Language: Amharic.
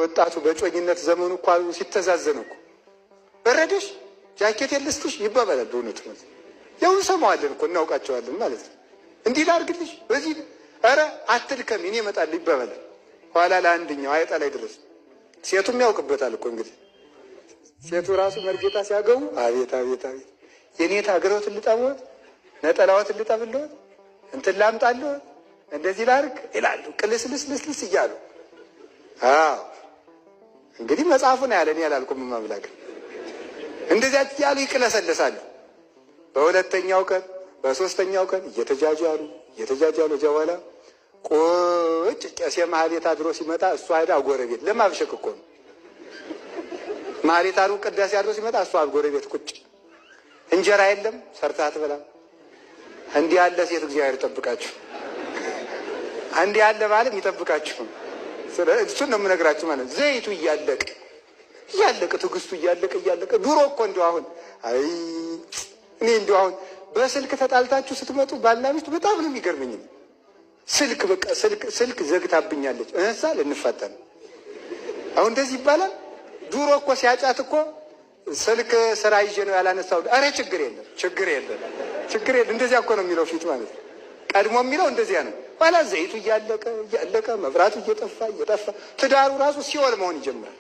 ወጣቱ በጮኝነት ዘመኑ እኮ ሲተዛዘን እኮ በረደሽ ጃኬት የለስትሽ ይባባላል። በእውነቱ ማለት ያው እንሰማዋለን እኮ እናውቃቸዋለን ማለት ነው። እንዲህ ላድርግልሽ በዚህ ኧረ አትድከም እኔ እመጣለሁ ይባባላል። ኋላ ለአንደኛው አይጣ ላይ ድረስ ሴቱም ያውቅበታል እኮ እንግዲህ ሴቱ ራሱ መርጌታ ሲያገቡ አቤት አቤት አቤት የኔታ እግሮትን ልጠብዎት ነጠላዎትን ልጠብልዎት እንትን ላምጣልዎት እንደዚህ ላድርግ ይላሉ። ቅልስልስልስልስ እያሉ አዎ እንግዲህ መጽሐፉን ያለ እኔ ያላልኩም ማምላክ እንደዚያ እያሉ ይቅለሰለሳሉ። በሁለተኛው ቀን በሶስተኛው ቀን እየተጃጃሉ በኋላ ቁጭ ቄስ ማህሌት አድሮ ሲመጣ እሷ ሄዳ ጎረቤት ለማብሸቅ እኮ ነው። ማህሌት አድሮ ቅዳሴ አድሮ ሲመጣ እሷ ጎረቤት ቁጭ እንጀራ የለም ሰርታ አትበላም። እንዲህ ያለ ሴት እግዚአብሔር ይጠብቃችሁ። እንዲህ ያለ ባልም ይጠብቃችሁ። እሱን ነው የምነግራችሁ ማለት ዘይቱ እያለቀ ትዕግስቱ እያለቀ ድሮ እኮ እንደው አሁን አይ እኔ እንደው አሁን በስልክ ተጣልታችሁ ስትመጡ ባልና ሚስት በጣም ነው የሚገርመኝ። ስልክ በቃ ስልክ ዘግታብኛለች እንሳ ልንፋታ ነው አሁን እንደዚህ ይባላል። ድሮ እኮ ሲያጫት እኮ ስልክ ስራ ይዤ ነው ያላነሳው። አረ ችግር የለም እንደዚያ እኮ ነው የሚለው ፊት ማለት ነው። ቀድሞ የሚለው እንደዚያ ነው። ኋላ ዘይቱ እያለቀ መብራቱ እየጠፋ ትዳሩ ራሱ ሲኦል መሆን ይጀምራል።